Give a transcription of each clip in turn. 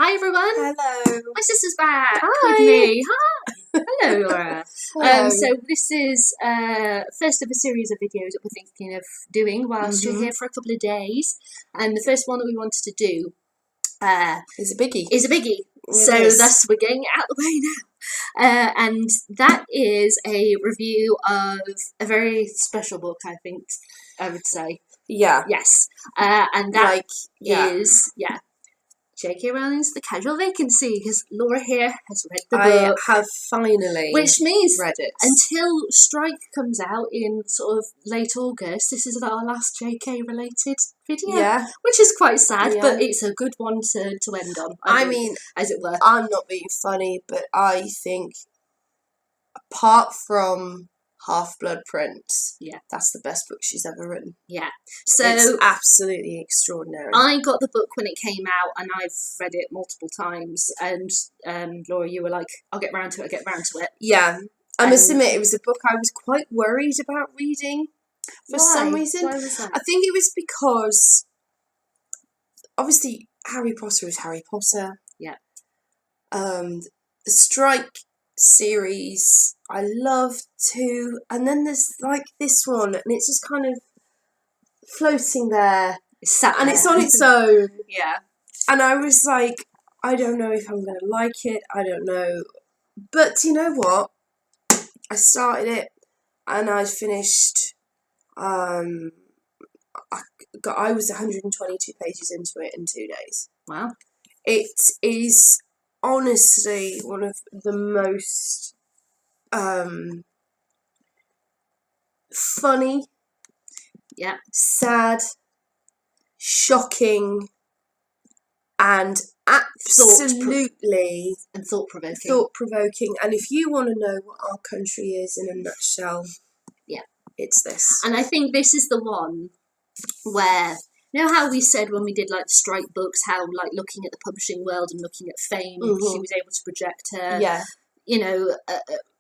Hi everyone. Hello. My sister's back Hi. with me. Hi. Hello, Laura. Hello. So this is first of a series of videos that we're thinking of doing whilst you're here for a couple of days. And the first one that we wanted to do It's a biggie. So thus we're getting it out of the way now. And that is a review of a very special book, I think I would say. Yeah. Yes. And that is J.K. Rowling's The Casual Vacancy, because Laura here has read the book. I have finally which means read it. Until Strike comes out in sort of late August, this is our last J.K. related video. Yeah. Which is quite sad, Yeah. but it's a good one to end on. I mean, as it were. I'm not being funny, but I think apart from Half-Blood Prince, that's the best book she's ever written. Yeah. So it's absolutely extraordinary. I got the book when it came out and I've read it multiple times, and Laura, you were like, I'll get round to it. Yeah. I must admit, it was a book I was quite worried about reading for some reason. Why was that? I think it was because obviously Harry Potter is Harry Potter. Yeah. The Strike series I love too, and then there's like this one, and it's just kind of floating there. It's sat and there. it's on its own. Yeah. And I was like, I don't know if I'm going to like it. I don't know. But you know what? I started it and I finished. I was 122 pages into it in 2 days. Wow. It is honestly one of the most funny, sad, shocking, and absolutely thought-provoking. And if you want to know what our country is in a nutshell, it's this. And I think this is the one where, you know how we said when we did like the Strike books, how like looking at the publishing world and looking at fame, she was able to project her,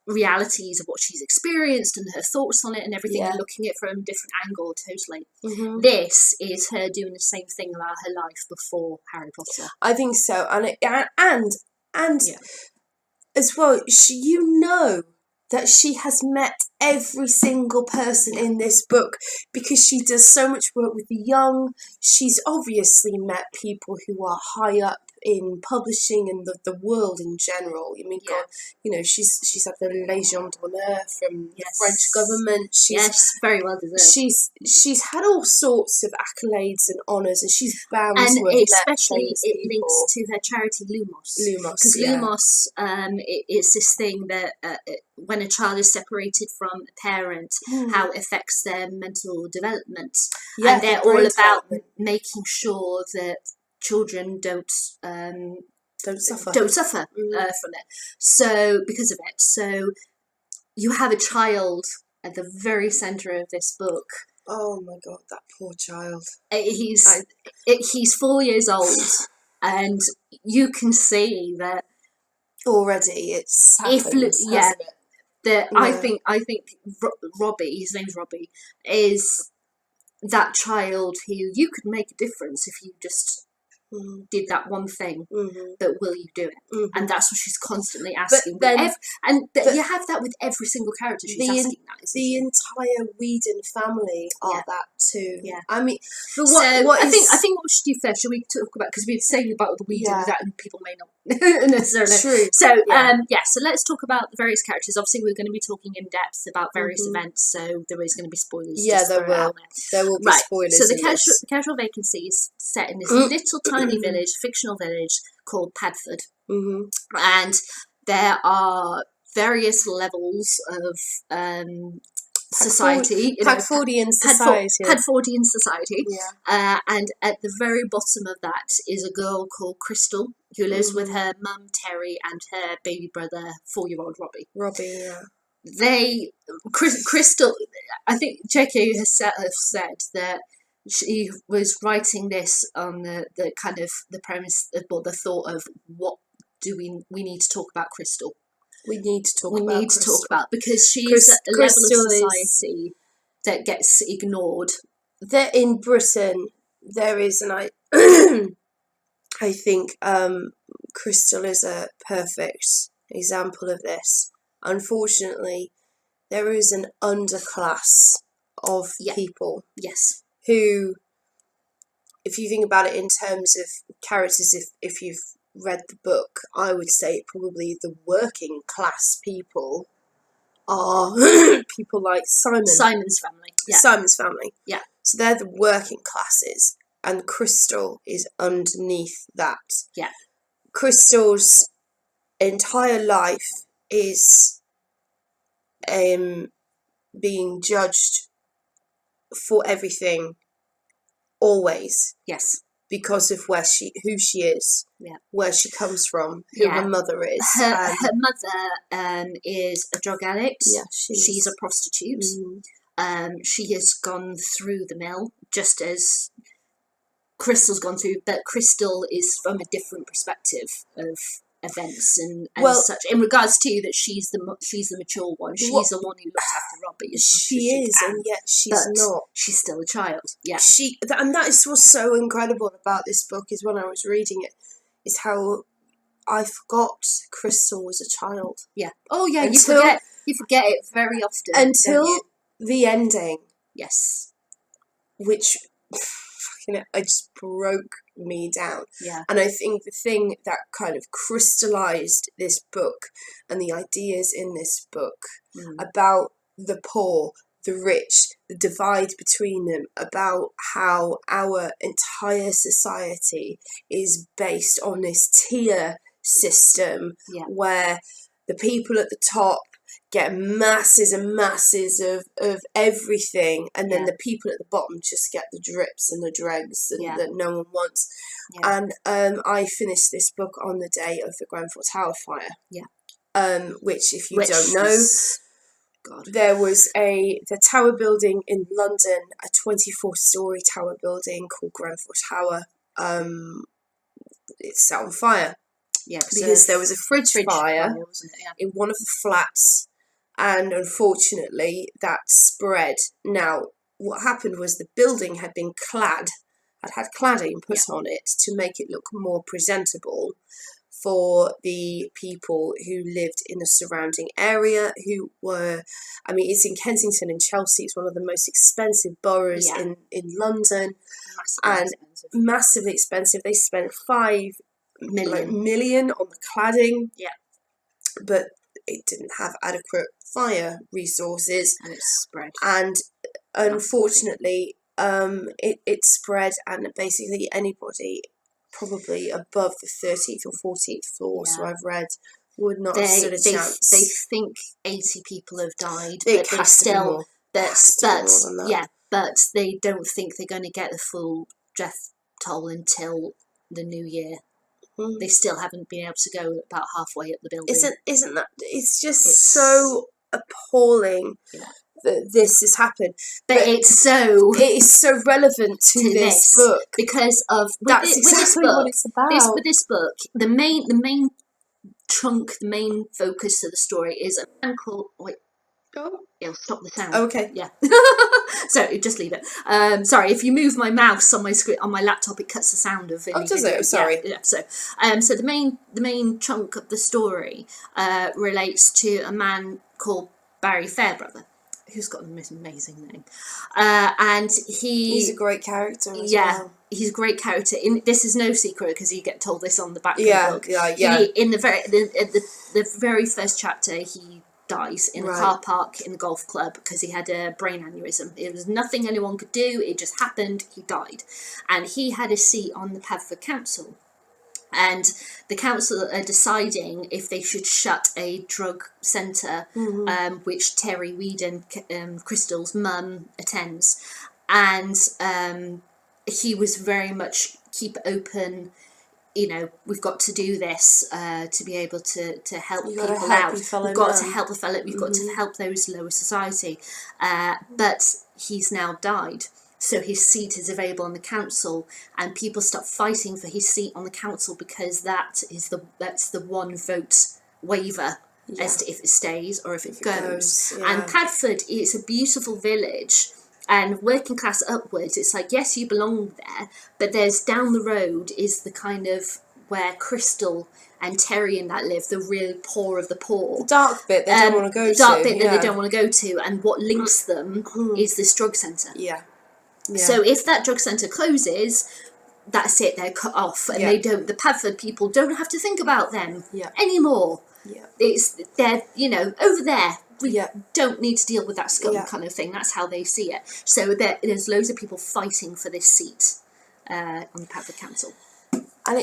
realities of what she's experienced and her thoughts on it and everything, and looking at it from a different angle totally. This is her doing the same thing about her life before Harry Potter. I think so, and as well, that she has met every single person in this book, because she does so much work with the young. She's obviously met people who are high up in publishing and the world in general. I mean, God, she's had the Légion d'honneur from the French government. She's very well deserved. She's had all sorts of accolades and honours, and she's bound to have especially met it links to her charity Lumos. Because Lumos, it's this thing that when a child is separated from a parent, how it affects their mental development. Yeah, and they're all about making sure that children don't suffer from it. So because of it, so you have a child at the very centre of this book. Oh my God, that poor child. He's 4 years old, and you can see that already it's happened, hasn't it? I think Robbie, his name's Robbie, is that child who you could make a difference if you just did that one thing, but will you do it? And that's what she's constantly asking. But you have that with every single character. She's asking that. The entire Whedon family are that too. Yeah. I mean, but I think what we should do first, should we talk about, because we've saying about the Whedon that, and people may not necessarily. True. So so let's talk about the various characters. Obviously, we're going to be talking in depth about various events, so there is going to be spoilers. Yeah, there will. There will be spoilers. So the casual vacancy is set in this little tiny village, fictional village called Padford, and there are various levels of society, Padfordian society. Padfordian society. And at the very bottom of that is a girl called Crystal, who lives with her mum Terry and her baby brother 4-year-old Robbie. Crystal, I think J.K. has said that she was writing this on the kind of the premise or the thought of what do we need to talk about Crystal. We need to talk about because she's at a level of society that gets ignored. That in Britain there is, and I I think Crystal is a perfect example of this. Unfortunately, there is an underclass of people Yes. who, if you think about it in terms of characters, if you've read the book, I would say probably the working class people are people like Simon's family. Yeah. Simon's family. Yeah. So they're the working classes, and Crystal is underneath that. Yeah. Crystal's entire life is being judged for everything, always. Yes. Because of who she is, where she comes from, who her mother is. Her mother is a drug addict. Yeah, she's a prostitute. She has gone through the mill, just as Crystal's gone through, but Crystal is from a different perspective of events and such. In regards to that, she's the mature one. She's the one who looks after Robbie. She is, and yet she's not. She's still a child. Yeah. And that is what's so incredible about this book, is when I was reading it, is how I forgot Crystal was a child. Yeah. Oh yeah. You forget it very often until the ending. Yes. Which, it just broke me down. Yeah. And I think the thing that kind of crystallized this book and the ideas in this book about the poor, the rich, the divide between them, about how our entire society is based on this tier system where the people at the top get masses and masses of everything, and then the people at the bottom just get the drips and the dregs that no one wants. And I finished this book on the day of the Grenfell Tower fire. Which if you don't know, there was the tower building in London, a 24-storey tower building called Grenfell Tower. It's set on fire. Yeah, because there was a fridge fire wasn't it? In one of the flats. And unfortunately, that spread. Now, what happened was the building had been had cladding put on it to make it look more presentable for the people who lived in the surrounding area, who were, it's in Kensington and Chelsea. It's one of the most expensive boroughs in London. Massively expensive. They spent $5 million on the cladding. Yeah. But it didn't have adequate fire resources, and it spread. And unfortunately, it spread, and basically anybody probably above the 13th or 14th floor, so I've read, would not have stood a chance. They think 80 people have died, but they still, but they don't think they're going to get the full death toll until the new year. They still haven't been able to go about halfway up the building. Isn't that? It's just so appalling that this has happened. But it is so relevant to this book because of that's exactly what it's about. With this book, the main chunk, the main focus of the story is a man called it'll stop the sound. Okay. Yeah. So just leave it. Sorry, if you move my mouse on my screen on my laptop, it cuts the sound of it. Oh, does it? Sorry. Yeah. So the main chunk of the story relates to a man called Barry Fairbrother, who's got an amazing name, and he's a great character. As well. He's a great character. This is no secret because you get told this on the back of the book. Yeah. In the very first chapter, he dies in a car park in the golf club because he had a brain aneurysm. It was nothing anyone could do. It just happened. He died, and he had a seat on the Padford Council. And the council are deciding if they should shut a drug centre, which Terry Whedon, Crystal's mum, attends. And he was very much keep open. We've got to do this to be able to help people out. We've got to help the fellow. We've got to help those lower society. But he's now died. So his seat is available on the council, and people start fighting for his seat on the council because that's the one vote waiver as to if it stays or if it goes. Yeah. And Padford is a beautiful village, And working class upwards, it's like, yes, you belong there, but there's down the road is the kind of where Crystal and Terry and that live, the real poor of the poor. The dark bit they don't want to go to. The dark bit that they don't want to go to, and what links them is this drug centre. Yeah. So if that drug centre closes, that's it, they're cut off, and they don't. The Padford people don't have to think about them anymore. Yeah. They're over there. We don't need to deal with that scum kind of thing. That's how they see it. So there's loads of people fighting for this seat on the Padford Council, and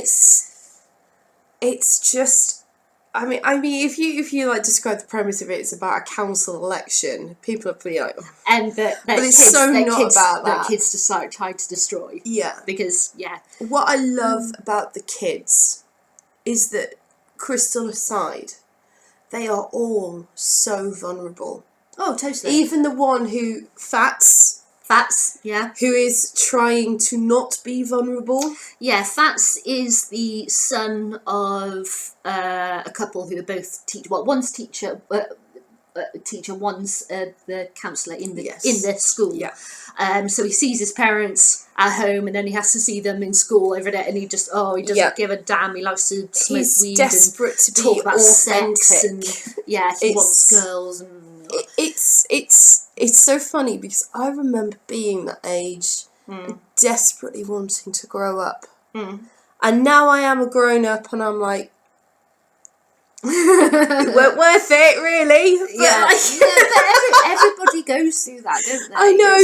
it's just. I mean, if you like describe the premise of it, it's about a council election. People are pretty like, and but it's so not about that. That kids tried to destroy. Yeah, because what I love about the kids is that, Crystal aside, they are all so vulnerable. Oh, totally. Even the one who Fats, who is trying to not be vulnerable. Yeah, Fats is the son of a couple who are both one's teacher, one's the counsellor in the school. Yeah. So he sees his parents at home, and then he has to see them in school every day, and he doesn't give a damn. He likes to smoke weed desperate and to talk be about authentic. sex, and he wants girls. And it's so funny because I remember being that age, and desperately wanting to grow up, and now I am a grown up, and I'm like, it weren't worth it, really. But but everybody goes through that, don't they? I know,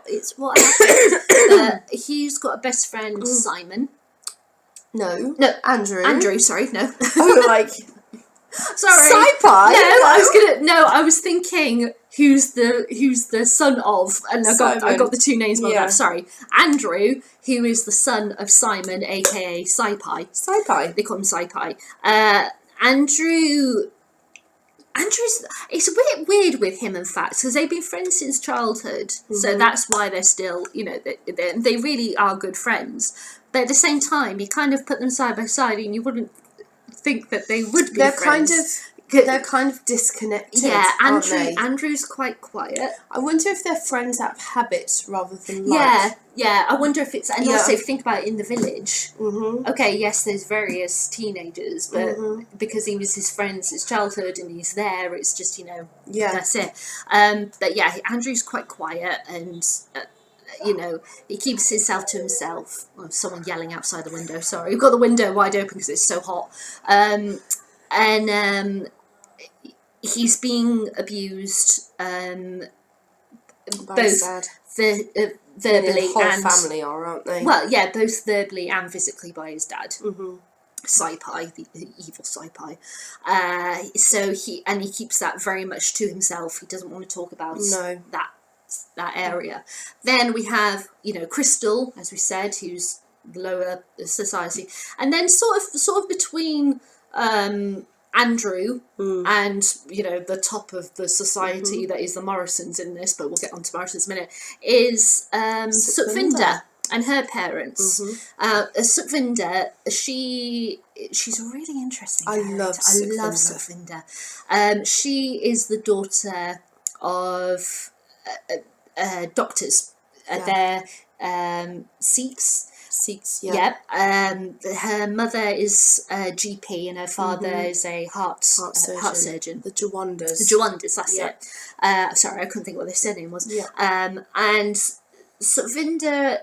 it's what happens. He's got a best friend, Simon. No, Andrew. Andrew, sorry, no. Oh, like. Sorry. Sci-fi? I was thinking who's the son of, and I got the two names wrong. Sorry. Andrew, who is the son of Simon, aka Sci-Pi. Sci-Pi. They call him Sci-Pi. Andrew's, it's a bit weird with him and Fats because they've been friends since childhood, so that's why they're still, they really are good friends. But at the same time, you kind of put them side by side, and you wouldn't think that they would be friends. They're kind of disconnected. Yeah, aren't they? Andrew's quite quiet. I wonder if they're friends out of habit rather than like. Yeah. I wonder if it's, and also think about it in the village. Okay, yes, there's various teenagers, but because he was his friend since childhood and he's there, it's just that's it. But yeah, Andrew's quite quiet, and he keeps himself to himself. Oh, someone yelling outside the window. Sorry, we've got the window wide open because it's so hot. He's being abused, both verbally the whole and family are, aren't they? Well, yeah, both verbally and physically by his dad. Sci-Pi, the evil Sci-Pi. So he keeps that very much to himself. He doesn't want to talk about that area. Then we have Crystal, as we said, who's the lower society, and then sort of between Andrew and the top of the society that is the Morrisons in this, but we'll get on to Morrisons in a minute, is Sukhvinder and her parents. Sukhvinder, she's a really interesting character. I love Sukhvinder. She is the daughter of doctors. They're Sikhs. Her mother is a GP and her father is a heart surgeon. The Jawandas. That's it. Sorry, I couldn't think what their surname was. And Sukhvinder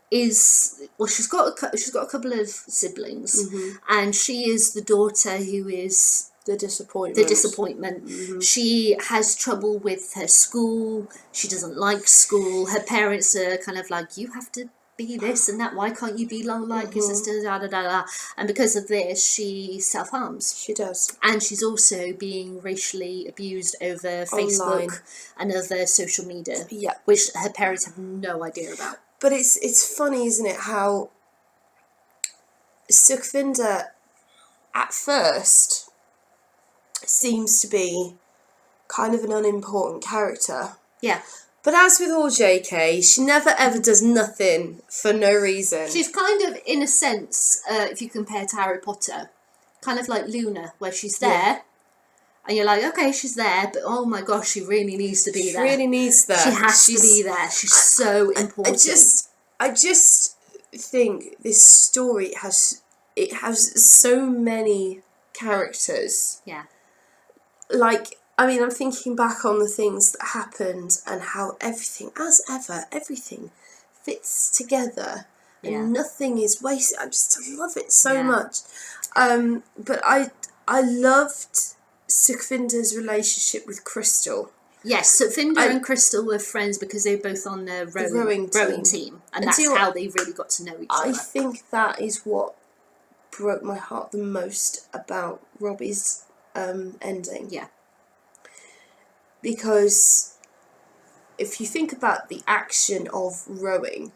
is, she's got a couple of siblings, and she is the daughter who is the disappointment. She has trouble with her school. She doesn't like school. Her parents are kind of like, you have to be this and that. Why can't you be like your sister? And because of this, she self-harms. She does. And she's also being racially abused over Facebook and other social media, which her parents have no idea about. But it's funny, isn't it, how Sukhvinder at first seems to be kind of an unimportant character. Yeah. But as with all JK, she never ever does nothing for no reason. She's kind of, in a sense, if you compare to Harry Potter, kind of like Luna, where she's there And you're like, okay, she's there, but oh my gosh, she really needs to be there. She really needs that. She has to be there. She's so important. I just think this story has so many characters. Yeah. Like, I mean, I'm thinking back on the things that happened and how everything, as ever, everything fits together and nothing is wasted. I love it so much. But I loved Sukhvinder's relationship with Crystal. Yes, Sukhvinder and Crystal were friends because they were both on the rowing team. And that's how they really got to know each other. I think that is what broke my heart the most about Robbie's ending. Yeah. Because if you think about the action of rowing,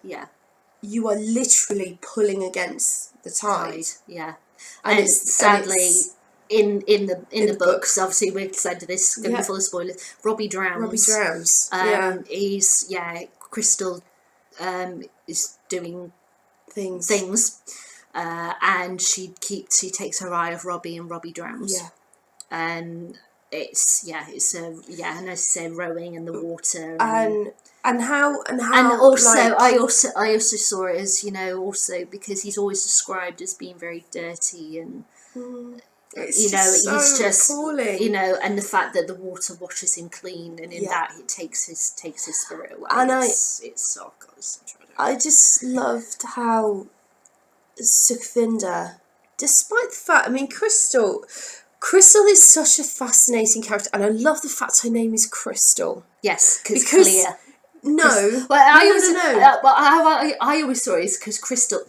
you are literally pulling against the tide. Yeah. And sadly, in the books, obviously we said this, going to be full of spoilers, Robbie drowns. He's, Crystal is doing things. And she takes her eye off Robbie, and Robbie drowns. Yeah. And it's and I say rowing in the water, and also I also saw it as, also because he's always described as being very dirty and he's just appalling. And the fact that the water washes him clean, and in that it takes his spirit away. And it's so tragic. I just loved how Sukhvinder, despite the fact, I mean, Crystal is such a fascinating character, and I love the fact her name is Crystal. Yes, because clear. No, well, I always saw it is because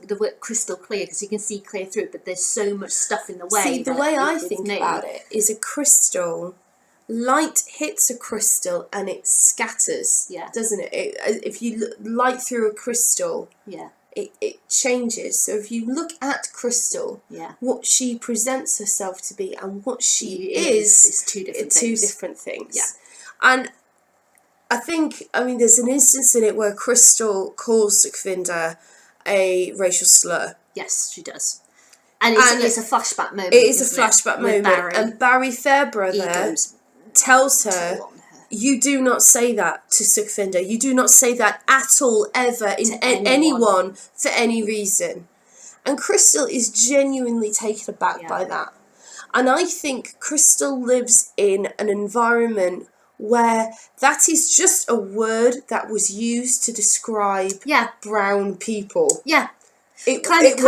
the word crystal clear, because you can see clear through it, but there's so much stuff in the way. See, the way I think about it is a crystal. Light hits a crystal and it scatters. Doesn't it? If you light through a crystal, it changes. So if you look at Crystal, what she presents herself to be and what she is two different things. Yeah. And I think, I mean, there's an instance in it where Crystal calls Sukhvinder a racial slur. Yes, she does. And it's a flashback moment. It is a flashback moment. And Barry Fairbrother tells her, you do not say that to Sukhvinder. You do not say that at all, ever, in anyone for any reason. And Crystal is genuinely taken aback by that. And I think Crystal lives in an environment where that is just a word that was used to describe brown people. Yeah. Kind of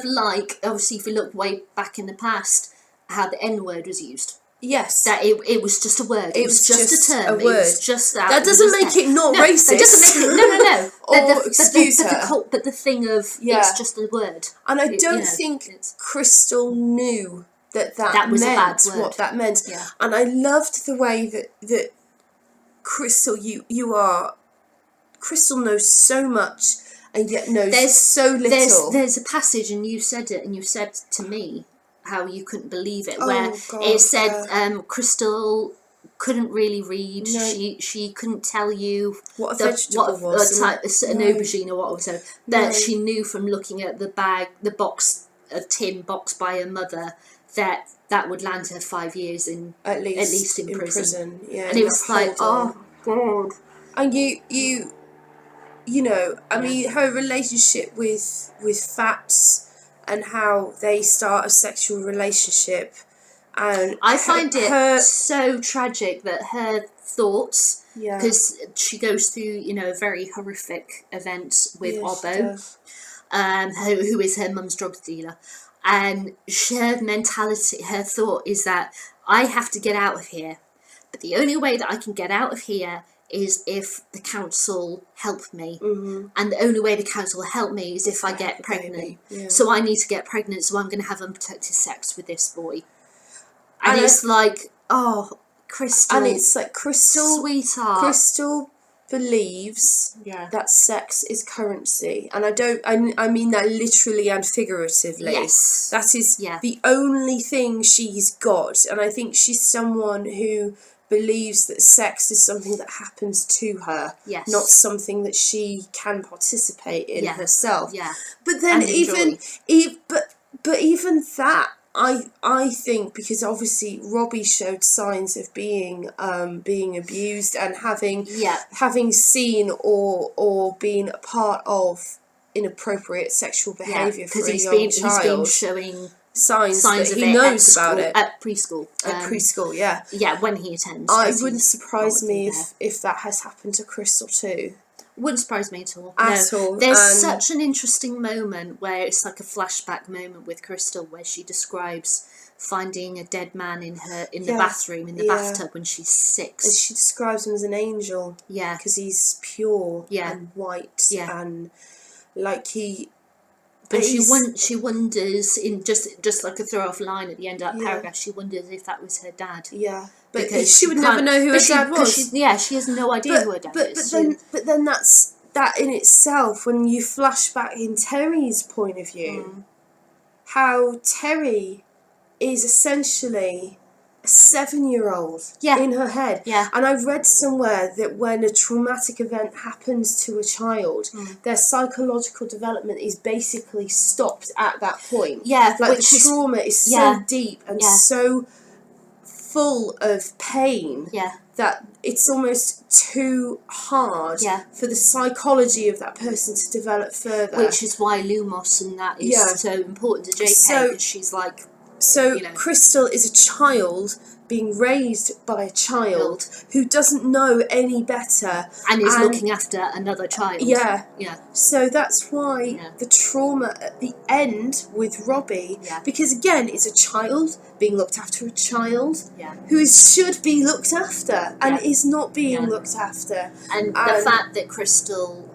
like, obviously, if you look way back in the past, how the N-word was used. Yes. That it was just a word. It was just a term. A word. It was just that. That doesn't make it not racist. That doesn't make it... No. Excuse her. But the thing of, it's just a word. And I don't think Crystal knew that was meant a bad word. What that meant. Yeah. And I loved the way that Crystal, Crystal knows so much and yet knows so little. There's a passage, and you said it, and you said to me how you couldn't believe it, where it said Crystal couldn't really read. No. She couldn't tell you what a vegetable was, an aubergine or what it was. That she knew from looking at the box, a tin box by her mother, that would land her 5 years at least in prison. Yeah, and it was like, oh God. And you know, I mean, her relationship with Fats and how they start a sexual relationship, and I find it so tragic that her thoughts, because she goes through a very horrific event with Obbo, who is her mum's drug dealer. And her mentality, her thought is that I have to get out of here. But the only way that I can get out of here is if the council help me. Mm-hmm. And the only way the council will help me is if I get pregnant. Yeah. So I need to get pregnant, so I'm going to have unprotected sex with this boy. And it's like, oh, Crystal. And it's like, Crystal, sweetheart. Crystal believes that sex is currency, and I mean that literally and figuratively. Yes, that is the only thing she's got, and I think she's someone who believes that sex is something that happens to her, not something that she can participate in herself. Yeah, but then even that I think because obviously Robbie showed signs of being abused and having seen or been a part of inappropriate sexual behaviour for a young child. He's been showing signs of that he it knows about it at preschool. Yeah, when he attends. I wouldn't surprise me if that has happened to Crystal too. Wouldn't surprise me at all. At all. There's such an interesting moment where it's like a flashback moment with Crystal where she describes finding a dead man in the bathroom, in the bathtub when she's 6. And she describes him as an angel. Yeah. Because he's pure and white and like he... But she wonders, in just like a throw off line at the end of that paragraph, she wonders if that was her dad. Yeah, but because she would never know who her dad was. She has no idea who her dad is. But then that in itself, when you flash back in Terry's point of view, how Terry is essentially a 7-year-old in her head. Yeah. And I read somewhere that when a traumatic event happens to a child, their psychological development is basically stopped at that point. Yeah. Like the trauma is so deep and so full of pain that it's almost too hard for the psychology of that person to develop further. Which is why Lumos and that is so important to JK, because she's like... So Crystal is a child being raised by a child who doesn't know any better. And is looking after another child. Yeah. So that's why the trauma at the end with Robbie, because again, it's a child being looked after a child who should be looked after and is not being looked after. And the fact that Crystal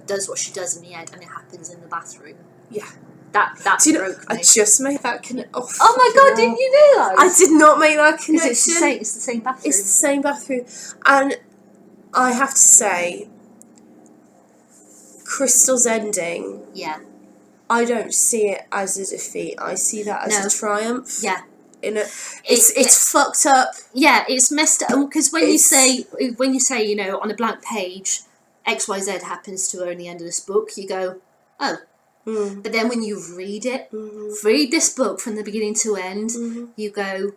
does what she does in the end and it happens in the bathroom. Yeah. That broke me. I just made that connection. Oh my god, didn't you realise? I did not make that connection. It's the same bathroom. It's the same bathroom. And I have to say, Crystal's ending, I don't see it as a defeat. I see that as a triumph. Yeah. It's fucked up. Yeah, it's messed up. Because when you say, on a blank page, XYZ happens to her in the end of this book, you go, oh. But then when you read it, read this book from the beginning to end, you go...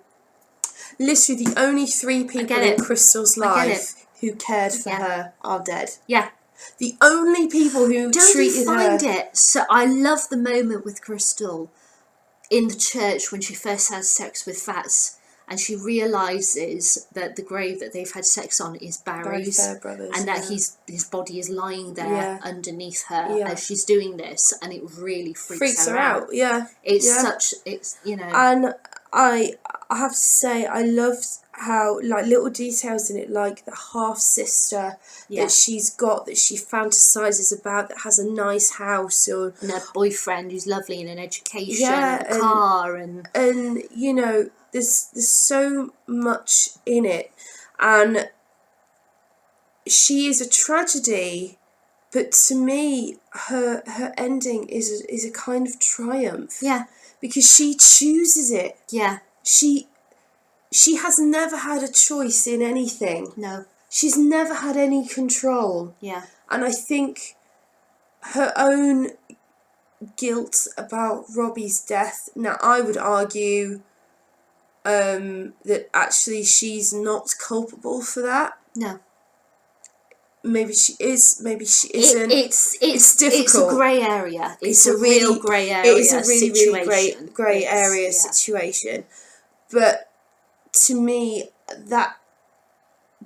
Literally the only 3 people in Crystal's life who cared for her are dead. Yeah. The only people who treated her... Don't you find it? So I love the moment with Crystal in the church when she first has sex with Fats. And she realises that the grave that they've had sex on is Barry's, and that his body is lying there underneath her as she's doing this, and it really freaks her out. Yeah, it's And I have to say, I loved how little details in it, like the half sister that she's got, that she fantasises about, that has a nice house or a boyfriend who's lovely and an education, and a car, and There's so much in it, and she is a tragedy, but to me, her ending is a kind of triumph. Yeah, because she chooses it. Yeah, she has never had a choice in anything. No, she's never had any control. Yeah, and I think her own guilt about Robbie's death. Now, I would argue that actually she's not culpable for that. No. Maybe she is, maybe she isn't. It's difficult. It's a grey area. It's a real grey area. It is a really grey area situation. But to me,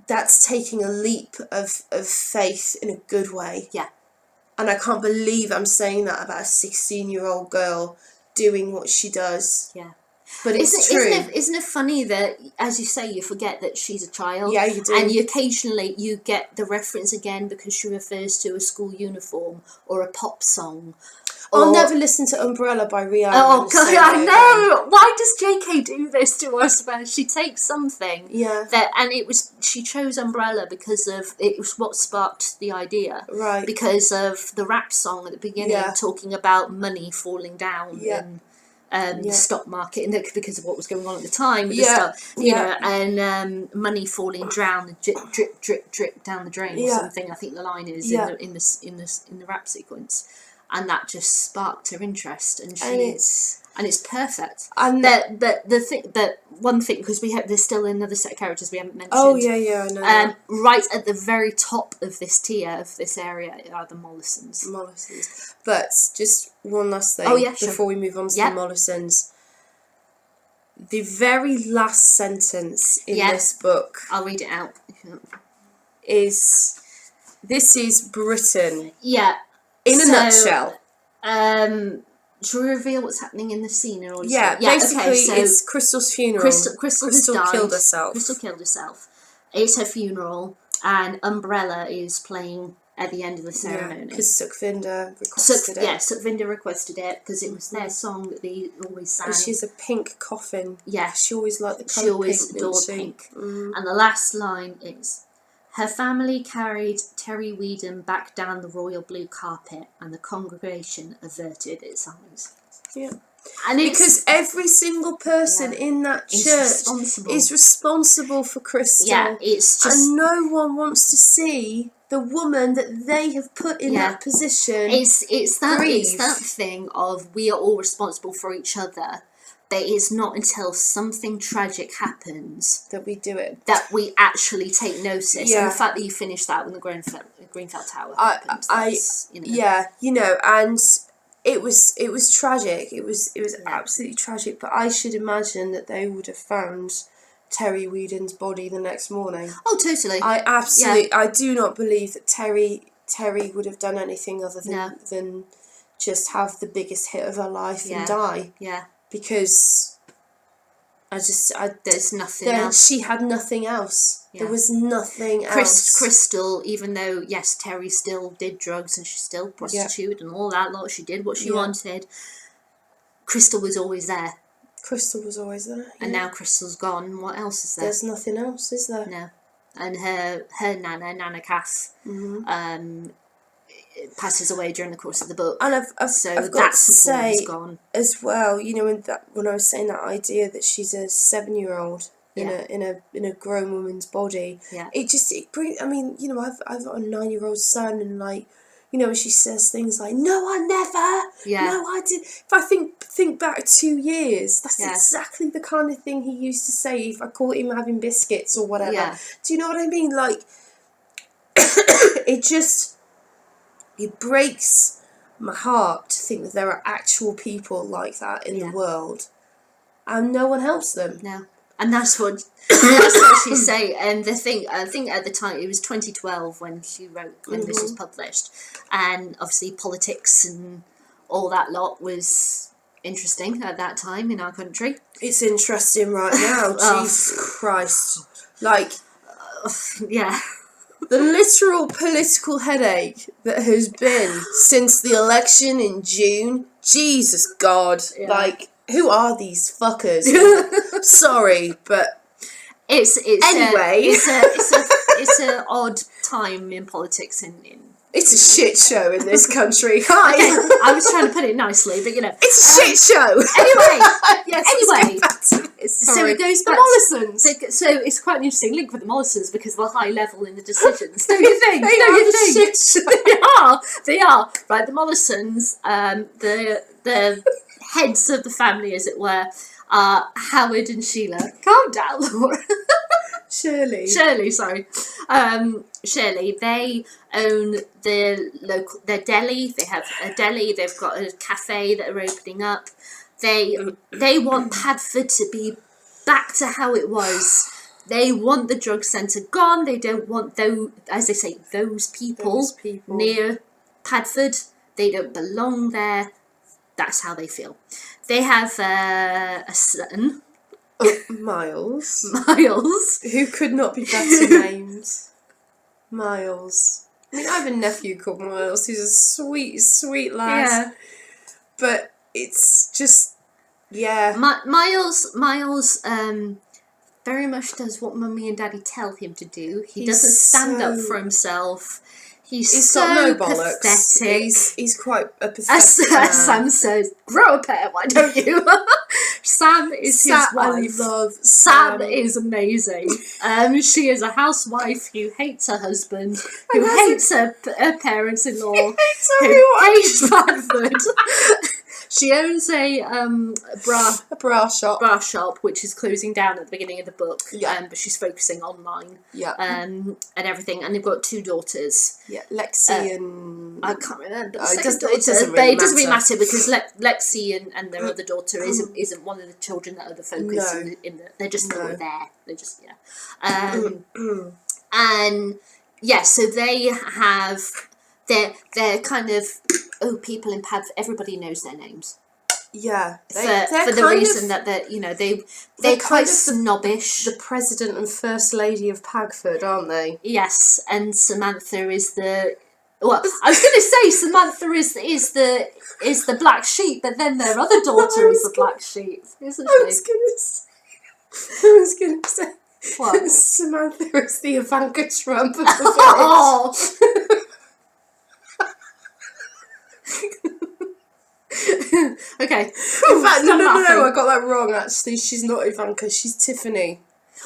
that's taking a leap of faith in a good way. Yeah. And I can't believe I'm saying that about a 16-year-old girl doing what she does. Yeah. But it's true. Isn't it funny that, as you say, you forget that she's a child? Yeah, you do. And occasionally you get the reference again because she refers to a school uniform or a pop song. I'll never listen to Umbrella by Rihanna. Oh, God, I know! Why does JK do this to us? Where she takes something she chose Umbrella because it was what sparked the idea. Right. Because of the rap song at the beginning talking about money falling down and the stock market, and because of what was going on at the time, and money falling down, drip, drip, drip down the drain or something. I think the line is in the rap sequence. and that just sparked her interest, and it's perfect. And the one thing, because there's still another set of characters we haven't mentioned. Oh yeah, I know. Right at the very top of this tier of this area are the Mollisons. But just one last thing before we move on to the Mollisons. The very last sentence in this book, I'll read it out, is, "This is Britain." Yeah. In a nutshell. Should we reveal what's happening in the scene? Or basically, it's Crystal's funeral. Crystal has died. Killed herself. Crystal killed herself. It's her funeral, and Umbrella is playing at the end of the ceremony. Because Sukhvinder requested it. Yeah, Sukhvinder requested it because it was their song that they always sang. And she's a pink coffin. Yeah. She always liked the colour pink. She always adored pink. And the last line is, "Her family carried Terry Weedham back down the royal blue carpet, and the congregation averted its eyes." Yeah. And because every single person in that church is responsible for Crystal. Yeah, it's just... And no one wants to see the woman that they have put in that position. It's that thing of we are all responsible for each other. But it's not until something tragic happens that we do it. That we actually take notice. Yeah. And the fact that you finished that when the Greenfell Tower happened. And it was tragic. It was absolutely tragic. But I should imagine that they would have found Terry Weedon's body the next morning. Oh, totally. I do not believe that Terry would have done anything other than just have the biggest hit of her life and die. Yeah. Because there's nothing else. She had nothing else. Yeah. There was nothing else. Crystal, even though, yes, Terry still did drugs and she still prostituted and all that lot, she did what she wanted, Crystal was always there. Crystal was always there. Yeah. And now Crystal's gone. What else is there? There's nothing else, is there? No. And her Nana Kath, passes away during the course of the book, and I've got to say gone as well. You know, when I was saying that idea that she's a 7-year-old in a grown woman's body, it brings. I mean, you know, I've got a 9-year-old son, and like, you know, she says things like, "No, I never. No, I did." If I think back 2 years, that's exactly the kind of thing he used to say if I caught him having biscuits or whatever. Yeah. Do you know what I mean? Like, it breaks my heart to think that there are actual people like that in the world, and no one helps them. No, and that's what she say. And the thing, I think at the time it was 2012 when she wrote when this was published, and obviously politics and all that lot was interesting at that time in our country. It's interesting right now. Jesus Christ, like, yeah. The literal political headache that has been since the election in June. Jesus God. Yeah. Like, who are these fuckers? Sorry, but it's anyway. It's an odd time in politics it's a shit show in this country. Hi. Okay, I was trying to put it nicely, but you know. It's a shit show. Anyway. So it goes back to the Mollisons. So it's quite an interesting link with the Mollisons because of the high level in the decisions. Don't you think? They are. Right, the Mollisons, the heads of the family, as it were, are Howard and Sheila. Calm down, Laura. Shirley, sorry. Shirley, they own their deli. They have a deli. They've got a cafe that are opening up. They want Padford to be back to how it was. They want the drug centre gone. They don't want those people near Padford. They don't belong there. That's how they feel. They have a son. Miles. Who could not be better named. Miles. I mean, I have a nephew called Miles. He's a sweet, sweet lad. Yeah. But it's just, Miles, very much does what Mummy and Daddy tell him to do. He doesn't stand up for himself. He's so got no bollocks. Pathetic. He's quite a pathetic man. As Sam says, grow a pair, why don't you? Sam is his wife. I love Sam is amazing. She is a housewife who hates her husband, who hates her parents-in-law, who hates Bradford. She owns a bra shop, which is closing down at the beginning of the book. Yeah. But she's focusing online. Yeah. And everything, and they've got 2 daughters. Yeah, Lexi and I can't remember. it doesn't really matter because Lexi and their other daughter isn't one of the children that are the focus. No. They're just there. They're just and yeah, so they have. They're kind of people in Padford. Everybody knows their names. Yeah, for the reason that they're quite snobbish. The president and first lady of Pagford, aren't they? Yes, and Samantha is the. Well, I was going to say Samantha is the black sheep, but then their other daughter is the black sheep, isn't she? I was going to say. What? Samantha is the Ivanka Trump of the village. Okay. In fact, no, I got that wrong, actually. She's not Ivanka, she's Tiffany.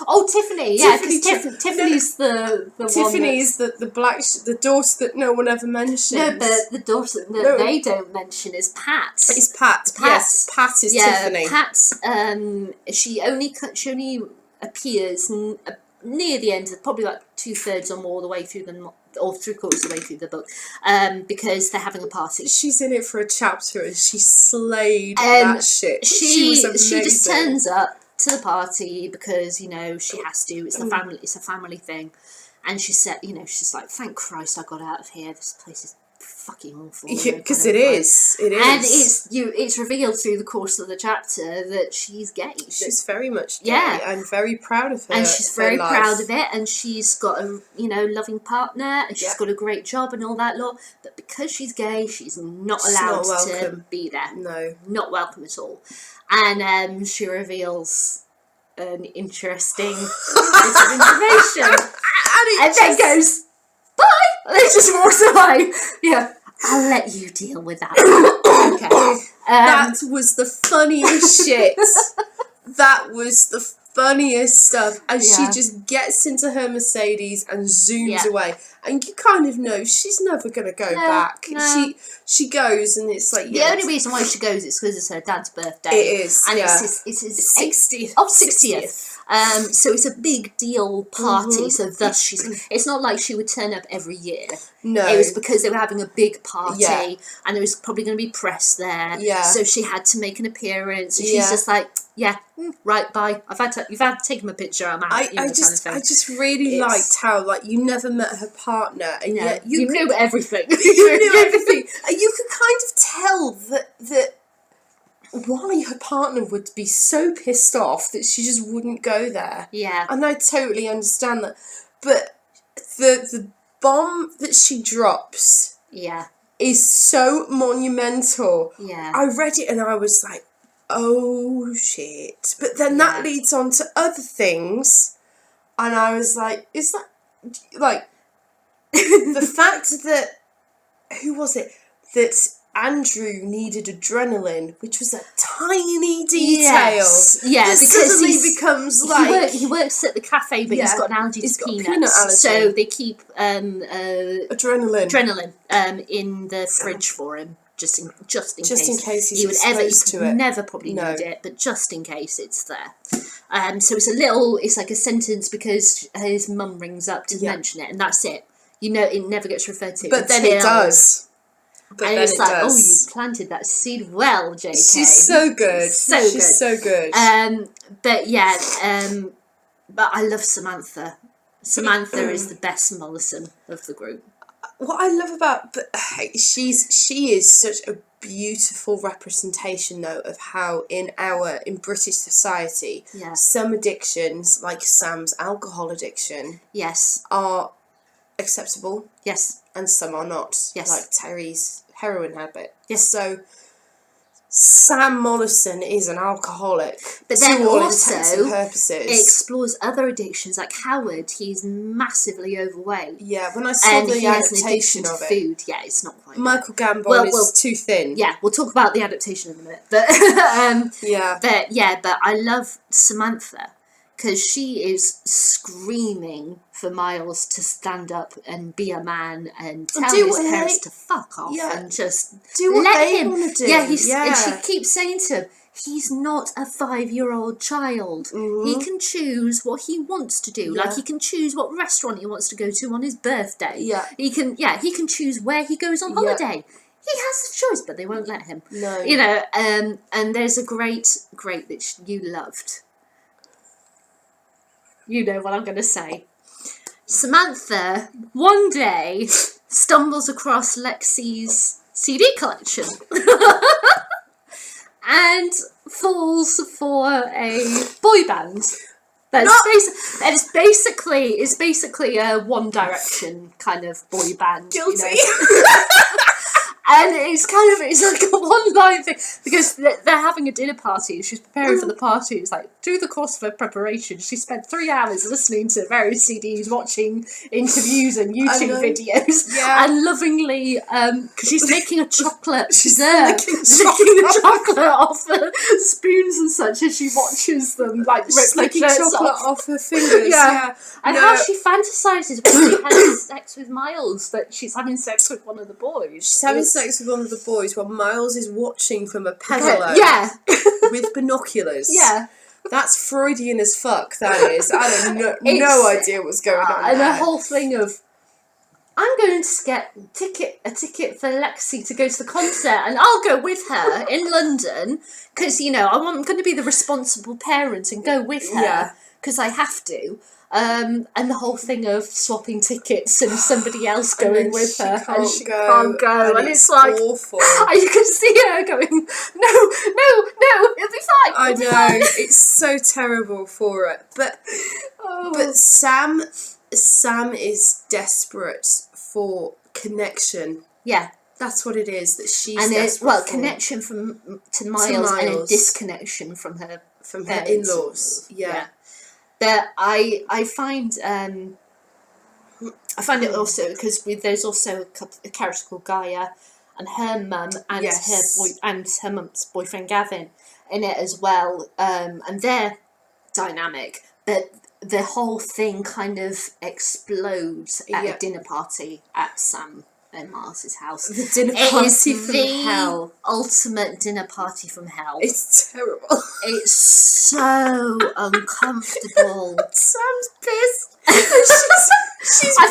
Oh, Tiffany, yeah, because Tiffany's the Tiffany is the black, the daughter that no one ever mentions. No, but the daughter that they don't mention is Pat. It's Pat. Yes, Pat is Tiffany. Pat's, she only appears near the end, probably like 2/3 or more the way through or 3/4 of the way through the book, because they're having a party. She's in it for a chapter and she slayed that shit. She was amazing. She just turns up to the party because she has to. It's a family thing, and she said, she's like, thank Christ I got out of here. This place is fucking awful. Yeah, because it is. And it's revealed through the course of the chapter that she's gay. She's very much gay. Yeah, and very proud of her. And she's very proud of it. And she's got a loving partner, and she's got a great job and all that lot. But because she's gay, she's not allowed to be there. No, not welcome at all. And she reveals an interesting bit of information, and then goes, bye! And then just walks away. Yeah, I'll let you deal with that. Okay. That was the funniest shit. That was the funniest stuff. And she just gets into her Mercedes and zooms away. And you kind of know she's never going to go back. No. She goes and it's like... The only reason why she goes is because it's her dad's birthday. It is, and it's his 60th. Oh, 60th. So it's a big deal party. So thus it's not like she would turn up every year. No. It was because they were having a big party and there was probably going to be press there. Yeah. So she had to make an appearance. And she's just like, right, bye. You've had to take my picture. I'm out. I just really liked how you never met her partner and yet you knew everything. You knew everything. And you could kind of tell that why her partner would be so pissed off that she just wouldn't go there. Yeah. And I totally understand that. But the bomb that she drops is so monumental. Yeah. I read it and I was like, oh shit. But then that leads on to other things. And I was like, is that like the fact that who was it? That Andrew needed adrenaline, which was a tiny detail. Yes. Yeah, that because suddenly becomes like he works at the cafe, but he's got an allergy to peanuts. Peanut allergy. So they keep adrenaline in the fridge for him, just in case he would never probably need it, but just in case it's there. So it's like a sentence because his mum rings up to mention it, and that's it. It never gets referred to. But then it does. And it's like, oh, you planted that seed well, JK. She's so good. She's so good. But I love Samantha. Samantha is the best Mollison of the group. What I love about, she is such a beautiful representation, though, of how in British society, some addictions, like Sam's alcohol addiction, are acceptable. Yes. And some are not. Yes. Like Terry's heroin habit. Yes. So Sam Mollison is an alcoholic. But then to all also, intents and purposes. it explores other addictions. Like Howard, he's massively overweight. Yeah, when I saw And the he has an adaptation addiction to of it, food. Yeah, it's not quite Michael Gambon Well, is too thin. Yeah, we'll talk about the adaptation in a minute. But but I love Samantha because she is screaming for Miles to stand up and be a man and tell his parents to fuck off and just do what let they him. want to do. Yeah, and she keeps saying to him, he's not a 5-year-old child. He can choose what he wants to do. Like he can choose what restaurant he wants to go to on his birthday. Yeah. He can choose where he goes on holiday. He has a choice, but they won't let him. No. You know, and there's a great that you loved. You know what I'm going to say. Samantha, one day, stumbles across Lexi's CD collection. And falls for a boy band. It's basically a One Direction kind of boy band. Guilty. You know? And it's like a one-line thing because they're having a dinner party. She's preparing for the party. It's like, through the course of her preparation, she spent 3 hours listening to various CDs, watching interviews and YouTube videos, and lovingly, because she's making a chocolate dessert, licking the chocolate off her spoons and such as she watches them, like rip licking chocolate off her fingers. And how she fantasises when she has sex with Miles, that she's having sex with one of the boys. She's having sex with one of the boys while Miles is watching from a pedalo with binoculars. Yeah. That's Freudian as fuck, that is. I had no idea what's going on And there. the whole thing of, I'm going to get a ticket for Lexi to go to the concert and I'll go with her in London because, you know, I'm going to be the responsible parent and go with her because I have to. And the whole thing of swapping tickets and somebody else going with her and she can't go and it's like awful. You can see her going, no, it'll be fine. I know, it's so terrible for it. But Sam is desperate for connection. Yeah. That's what it is that she's desperate for. Connection to Miles and a disconnection from her in-laws. Yeah. But I find it also because there's also a character called Gaia and her mum and her mum's boyfriend Gavin in it as well, and they're dynamic. But the whole thing kind of explodes at a dinner party at Sam and Miles's house. The dinner party from hell. Ultimate dinner party from hell. It's terrible. It's so uncomfortable. Sam's pissed. She's I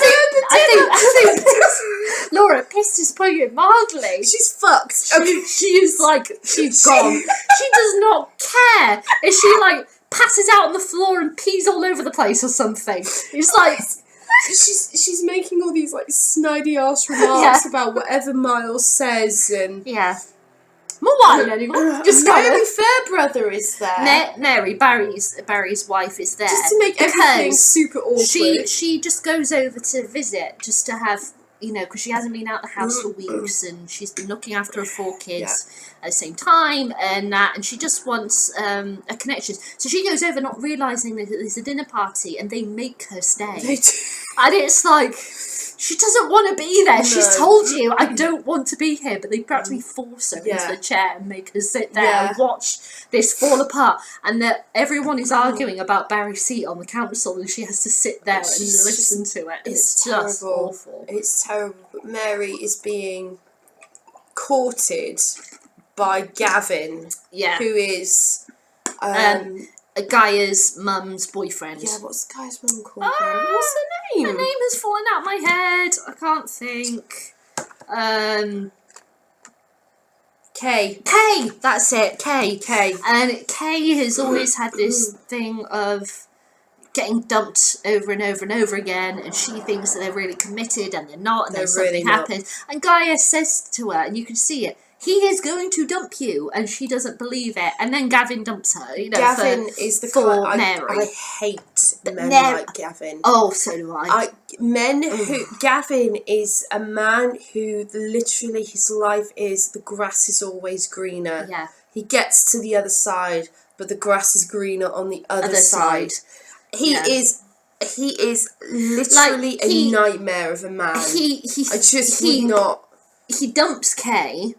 think Laura, pissed is putting it mildly. She's fucked. She is like, she's gone. She does not care if she like passes out on the floor and pees all over the place or something. It's like she's making all these like snidey ass remarks about whatever Miles says and more wine, anyone? Just Mary Fairbrother is there. Mary, Barry's wife, is there just to make everything super awkward. She just goes over to visit, just to have, you know, because she hasn't been out the house for weeks, and she's been looking after her 4 kids at the same time, and she just wants a connection. So she goes over, not realising that there's a dinner party, and they make her stay. They do. And it's like, she doesn't want to be there. No. She's told you, I don't want to be here, but they practically force her into the chair and make her sit there and watch this fall apart. And that everyone is arguing about Barry's seat on the council, and she has to sit there and listen to it. It's just awful. It's terrible. But Mary is being courted by Gavin, who is Gaia's mum's boyfriend. Yeah, what's Gaia's mum called? What's her name? Her name has fallen out my head. I can't think. Kay. That's it. Kay. And Kay has always had this thing of getting dumped over and over and over again, and she thinks that they're really committed, and they're not, and then something happens. And Gaia says to her, and you can see it, he is going to dump you, and she doesn't believe it. And then Gavin dumps her. You know, Gavin is the for Mary. I hate men like Gavin. Oh, so do I. Gavin is a man who literally his life is the grass is always greener. Yeah. He gets to the other side, but the grass is greener on the other side. He is literally a nightmare of a man. I just would not. He dumps Kay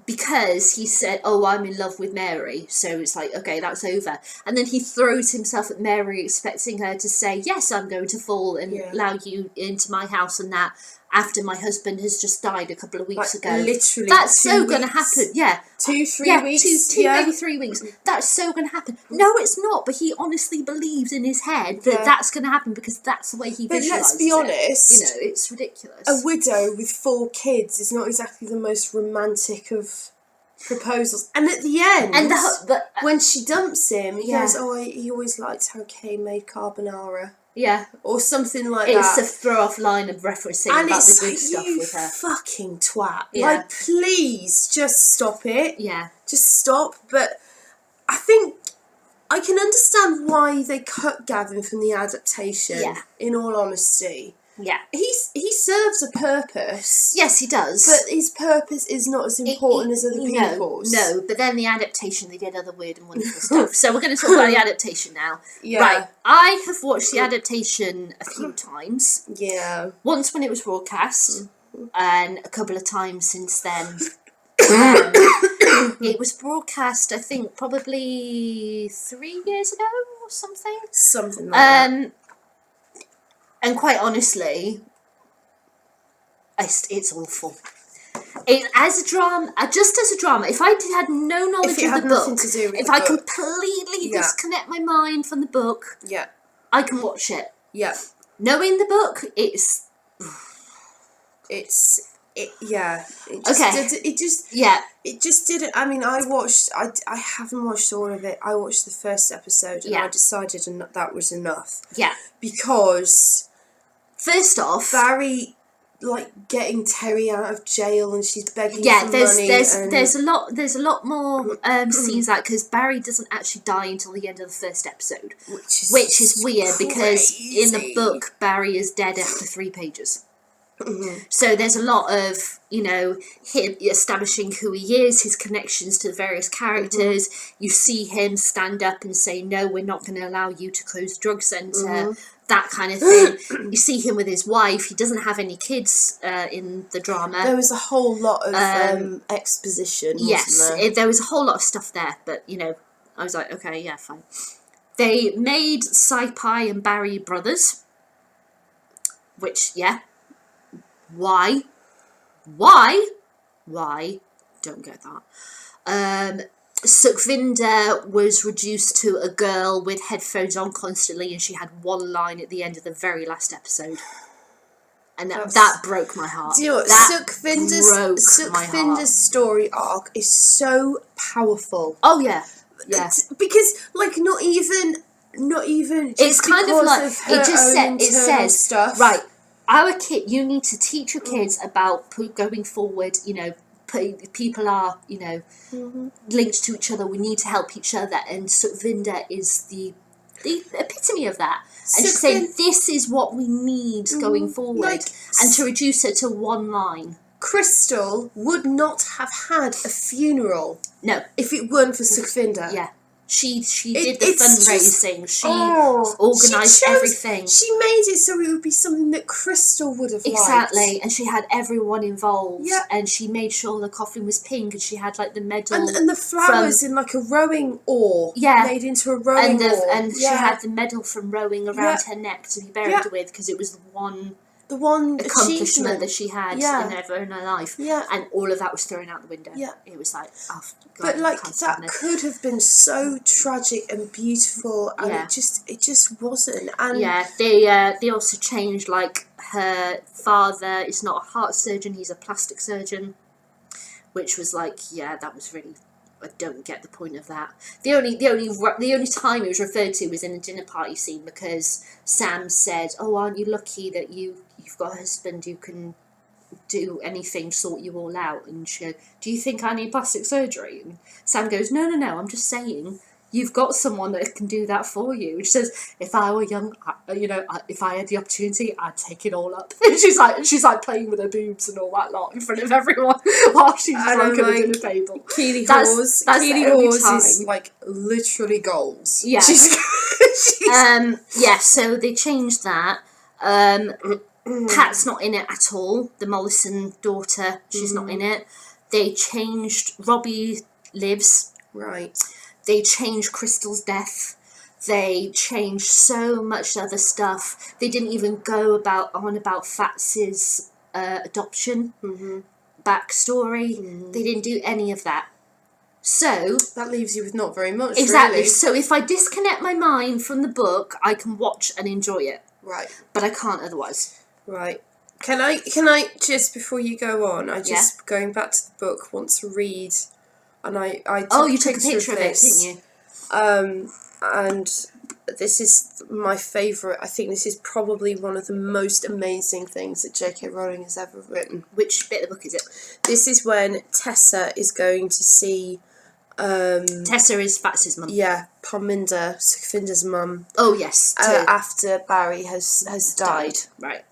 because he said, "Oh, I'm in love with Mary," so it's like, okay, that's over. And then he throws himself at Mary, expecting her to say, "Yes, I'm going to fall and allow you into my house," and that after my husband has just died a couple of weeks ago. Literally, that's so going to happen. Yeah, 2-3 weeks. Maybe 3 weeks. That's so going to happen. No, it's not. But he honestly believes in his head that that's going to happen because that's the way he visualizes it. But let's be honest, it's ridiculous. A widow with 4 kids is not exactly the most romantic of proposals. And at the end, when she dumps him, he goes, "Oh, he always liked how Kay made carbonara." Yeah. Or something like that. It's that. a throw-off line of referencing and about the good stuff with her. Fucking twat. Yeah. Like, please, just stop it. Yeah. Just stop. But I think I can understand why they cut Gavin from the adaptation, in all honesty. Yeah. He serves a purpose. Yes, he does. But his purpose is not as important as other people's. No, but then the adaptation, they did other weird and wonderful stuff. So we're going to talk about the adaptation now. Yeah. Right. I have watched the adaptation a few times. Yeah. Once when it was broadcast, and a couple of times since then. It was broadcast, I think, probably 3 years ago or something. Something like that. And quite honestly, it's awful. As a drama, if I had no knowledge of the book, if I completely disconnect my mind from the book, I can watch it. Yeah. Knowing the book, it just didn't. I mean, I haven't watched all of it. I watched the first episode and I decided that was enough. Yeah. Because first off, Barry, like, getting Terry out of jail and she's begging for money. There's a lot more scenes like, because Barry doesn't actually die until the end of the first episode, which is weird because in the book Barry is dead after 3 pages. So there's a lot of, him establishing who he is, his connections to the various characters. You see him stand up and say, "No, we're not going to allow you to close the drug centre," that kind of thing. You see him with his wife. He doesn't have any kids in the drama. There was a whole lot of exposition, wasn't there? There was a whole lot of stuff there, but, I was like, okay, yeah, fine. They made Sci-Pi and Barry brothers, which, Why? Don't get that. Sukhvinder was reduced to a girl with headphones on constantly, and she had one line at the end of the very last episode. And that broke my heart. Do you know what? Sukhvinder's story arc is so powerful. Oh, yeah. Yeah. Because, like, not even it's kind of like, it says, stuff. Right, our kid, you need to teach your kids about going forward, people are, linked to each other. We need to help each other. And Sukhvinder is the epitome of that. And she's saying, this is what we need going forward. And to reduce it to one line. Crystal would not have had a funeral. No. If it weren't for Sukhvinder. Yeah. She did the fundraising. She organised everything. She made it so it would be something that Crystal would have liked. And she had everyone involved. Yeah. And she made sure the coffin was pink, and she had like the medal and the flowers in like a rowing oar. Yeah. Made into a rowing oar. And she had the medal from rowing around her neck to be buried with, because it was the one accomplishment that she had in her life. Yeah. And all of that was thrown out the window. Yeah. It was like, oh, God, but like, that could have been so tragic and beautiful, and it just wasn't. And they also changed, like, her father is not a heart surgeon, he's a plastic surgeon, which was like, that was really, I don't get the point of that. The only time it was referred to was in a dinner party scene, because Sam said, "Oh, aren't you lucky that you've got a husband who can do anything, sort you all out?" And she goes, "Do you think I need plastic surgery?" And Sam goes, No, I'm just saying, you've got someone that can do that for you. She says, if I were young, if I had the opportunity, I'd take it all up. And she's like playing with her boobs and all that lot in front of everyone while she's drunk at the dinner table. Keely Hawes is like literally goals. Yeah. So they changed that. Pat's not in it at all. The Mollison daughter, she's not in it. They changed Robbie lives. Right. They changed Crystal's death. They changed so much other stuff. They didn't even go on about Fats's adoption backstory. They didn't do any of that. So that leaves you with not very much. Exactly. Really. So if I disconnect my mind from the book, I can watch and enjoy it. Right. But I can't otherwise. Right. Can I just before you go on, going back to the book, want to read, and I took you took a picture of it, didn't you? And this is my favourite. I think this is probably one of the most amazing things that J.K. Rowling has ever written. Which bit of the book is it? This is when Tessa is going to see. Tessa is Fats's mum. Yeah, Parminder, Sukhinder's mum. Oh yes. After Barry has died. Right.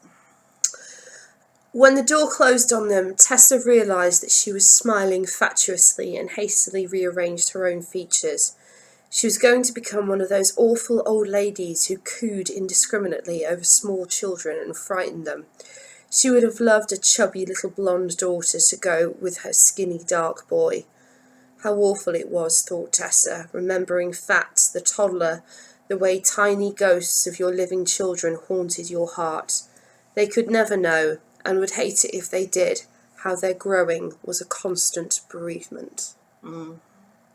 When the door closed on them, Tessa realised that she was smiling fatuously and hastily rearranged her own features. She was going to become one of those awful old ladies who cooed indiscriminately over small children and frightened them. She would have loved a chubby little blonde daughter to go with her skinny dark boy. How awful it was, thought Tessa, remembering Fats, the toddler, the way tiny ghosts of your living children haunted your heart. They could never know, and would hate it if they did, how their growing was a constant bereavement. And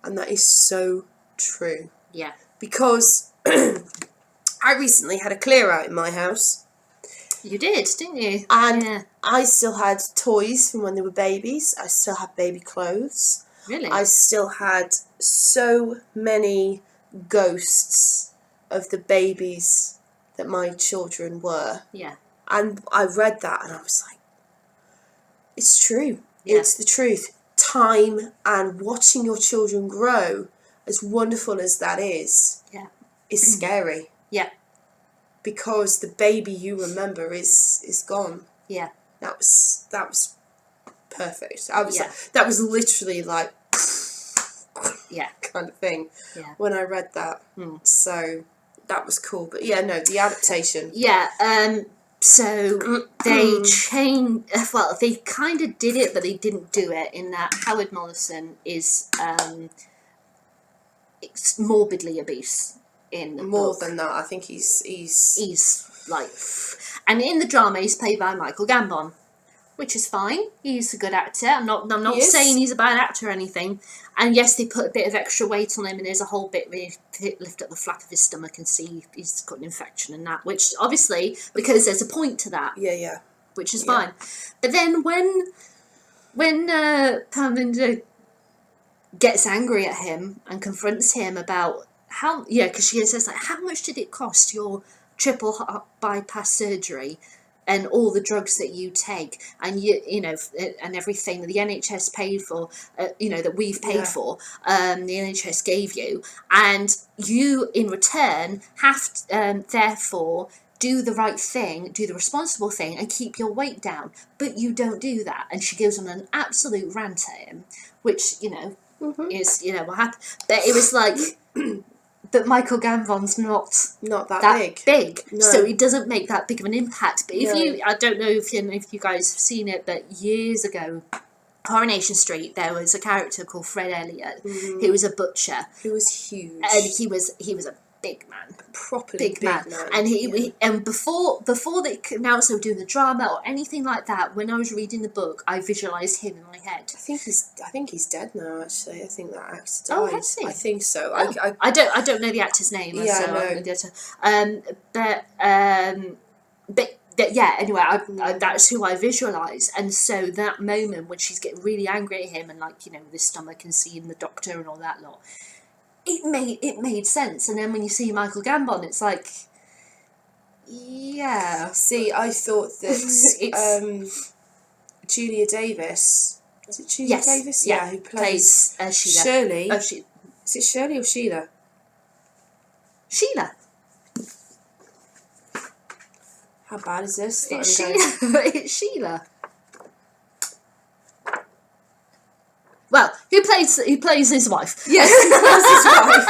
that is so true. Yeah. Because I recently had a clear out in my house. You did, didn't you? And I still had toys from when they were babies. I still had baby clothes. Really? I still had so many ghosts of the babies that my children were. Yeah. And I read that and I was like, it's true. Yeah. It's the truth. Time and watching your children grow, as wonderful as that is scary. Yeah. Because the baby you remember is gone. Yeah. That was perfect. That was literally like kind of thing when I read that. So that was cool. But the adaptation. Yeah. So they changed. Well, they kind of did it, but they didn't do it. In that Howard Mollison is morbidly obese in the more book. than that. I think he's like, and in the drama he's played by Michael Gambon, which is fine. He's a good actor. I'm not saying he's a bad actor or anything. And yes, they put a bit of extra weight on him, and there's a whole bit where they lift up the flap of his stomach and see he's got an infection and that, which obviously, because there's a point to that. Yeah. Which is fine. But then when Parminder gets angry at him and confronts him about because she says, like, how much did it cost your triple heart bypass surgery and all the drugs that you take, and and everything that the NHS paid for, that we've paid for, the NHS gave you, and you in return have to, therefore do the right thing, do the responsible thing, and keep your weight down, but you don't do that. And she goes on an absolute rant at him, which is what happened. But it was like. But Michael Gambon's not that big. No. So it doesn't make that big of an impact. But I don't know if you guys have seen it, but years ago, Coronation Street, there was a character called Fred Elliott, who was a butcher. Who was huge. And he was a big man. Properly big man. And before they could also do the drama or anything like that, when I was reading the book, I visualised him in my head. I think he's dead now, actually. I think that actor died. Oh, has he? I think so. Oh, I don't know the actor's name. Yeah, so I know. But anyway, that's who I visualise. And so that moment when she's getting really angry at him and with his stomach and seeing the doctor and all that lot, it made sense. And then when you see Michael Gambon, it's like, yeah. See, I thought that Julia Davis. Is it Julia Davis? Yeah, who plays Sheila. Shirley. Oh, Is it Shirley or Sheila? Sheila. How bad is this? It's Sheila. It's Sheila. Well, who plays his wife? Yes, he plays his wife.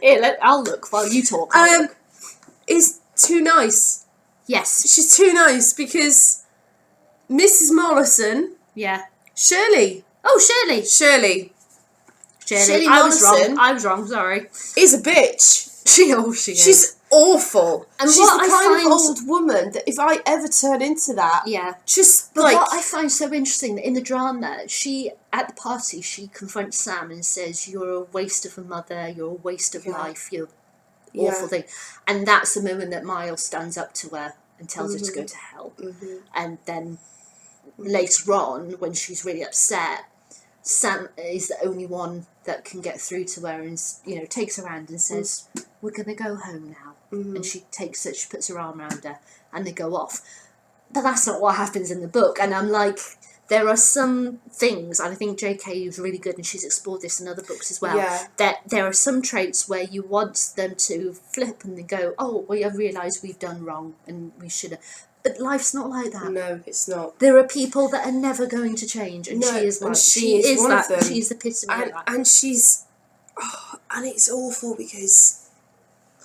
Here, I'll look while you talk. Is too nice. Yes. She's too nice because Mrs. Mollison. Yeah. Shirley. Oh, Shirley. Shirley I was wrong. Sorry. Is a bitch. She is. She's awful. And she's what the I kind find... of old woman that if I ever turn into that, but what I find so interesting in the drama, she at the party she confronts Sam and says, "You're a waste of a mother. You're a waste of life. You're awful thing," and that's the moment that Miles stands up to her and tells her to go to hell. And then later on, when she's really upset, Sam is the only one that can get through to her and takes her hand and says, "We're gonna go home now." And she takes it, she puts her arm around her, and they go off. But that's not what happens in the book. And I'm like, there are some things, and I think J.K. is really good, and she's explored this in other books as well, that there are some traits where you want them to flip and they go, "Oh, we have realised we've done wrong and we should have." But life's not like that. No, it's not. There are people that are never going to change, and she is one. She is one of them. She's the epitome of that. And she's, and it's awful because,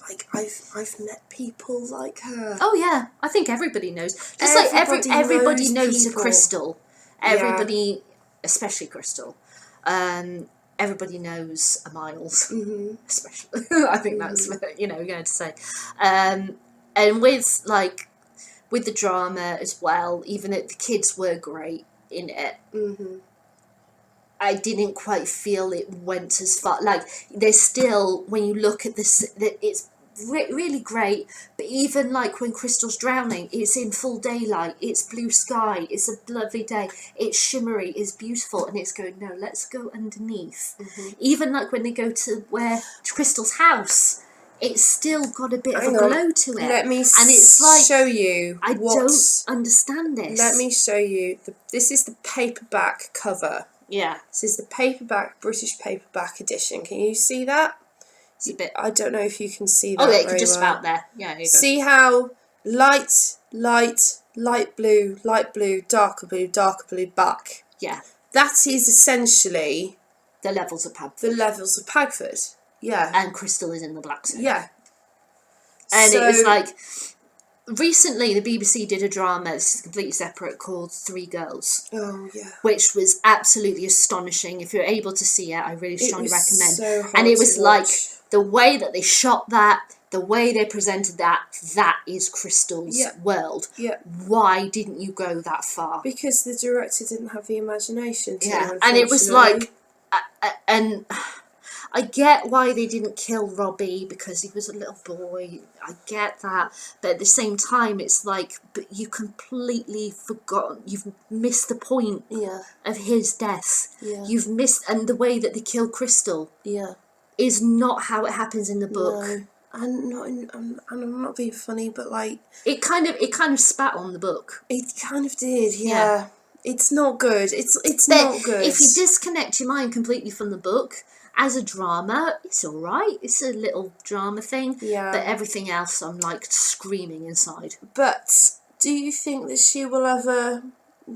like, I've met people like her. Oh yeah, I think everybody knows. Just like everybody knows a Crystal. Everybody, especially Crystal. Everybody knows a Miles, especially. I think that's you're going to say. And with the drama as well, even though the kids were great in it, I didn't quite feel it went as far. Like, there's still, when you look at this, it's really great, but even like when Crystal's drowning, it's in full daylight, it's blue sky, it's a lovely day, it's shimmery, it's beautiful, and it's going, no, let's go underneath. Even like when they go to Crystal's house, it's still got a bit of a glow to it. Let me show you. I don't understand this. Let me show you. This is the paperback cover. Yeah. This is the British paperback edition. Can you see that? It's a bit... I don't know if you can see that. Oh, yeah, just about there. Yeah, there you go. See how light blue, darker blue, back. Yeah. That is essentially... the levels of Pagford. Yeah. And Crystal is in the black zone. Yeah. And it was like, recently the BBC did a drama, this is completely separate, called Three Girls. Oh, yeah. Which was absolutely astonishing. If you're able to see it, I really strongly recommend. So hard and it was to like, watch. the way that they shot that, the way they presented that is Crystal's world. Yeah. Why didn't you go that far? Because the director didn't have the imagination to. Yeah, and it was like, and I get why they didn't kill Robbie because he was a little boy. I get that. But at the same time, it's like, but you completely forgotten. You've missed the point of his death. Yeah. You've missed, and the way that they kill Crystal is not how it happens in the book. No. And I'm not being funny, but like... It kind of spat on the book. It kind of did, yeah. It's not good. It's not good. If you disconnect your mind completely from the book... as a drama, it's all right. It's a little drama thing. Yeah. But everything else, I'm like screaming inside. But do you think that she will ever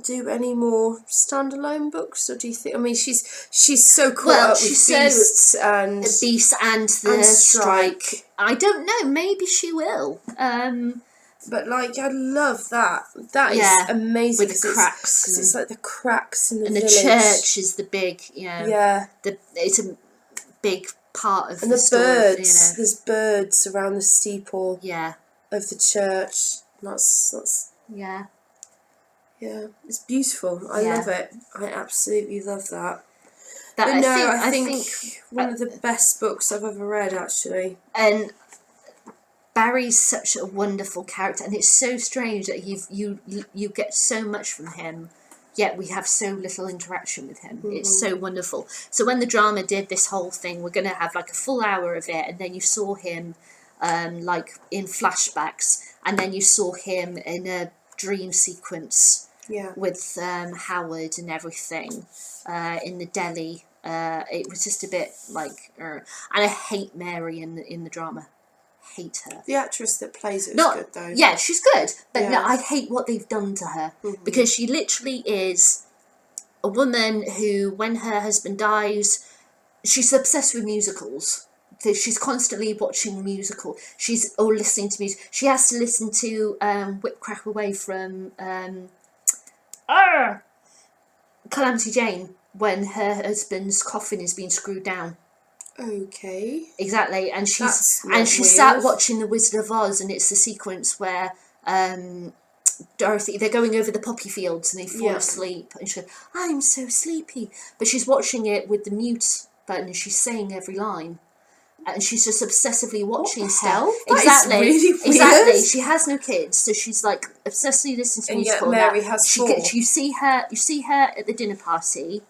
do any more standalone books, or do you think? I mean, she's so caught up with Beast and the Strike. I don't know. Maybe she will. But like, I love that. That is amazing. With the cracks, because it's like the cracks in the and village. The church is the big, it's a big part of the story, birds. There's birds around the steeple. Of the church. That's yeah, it's beautiful. I love it. I absolutely love that. I think one of the best books I've ever read, actually. And Barry's such a wonderful character, and it's so strange that you get so much from him, yet we have so little interaction with him. It's so wonderful. So when the drama did this whole thing, we're going to have like a full hour of it, and then you saw him like in flashbacks, and then you saw him in a dream sequence with Howard and everything in the deli. It was just a bit like, and I hate Mary in the drama. hate her. The actress that plays it is Not, good, though. yeah, she's good, but Yeah. no, I hate what they've done to her, because she literally is a woman who, when her husband dies, she's obsessed with musicals. So she's constantly watching musical. Or listening to music. She has to listen to Whip Crack Away from Calamity Jane when her husband's coffin is being screwed down. Okay. Exactly, and she weird. sat watching The Wizard of Oz, and it's the sequence where Dorothy, they're going over the poppy fields and they fall asleep, and she's like, I'm so sleepy, but she's watching it with the mute button and she's saying every line, and she's just obsessively watching stuff. Exactly. Really weird. Exactly. She has no kids, so she's like obsessively listening to and musical. Yet Mary has four. You see her at the dinner party.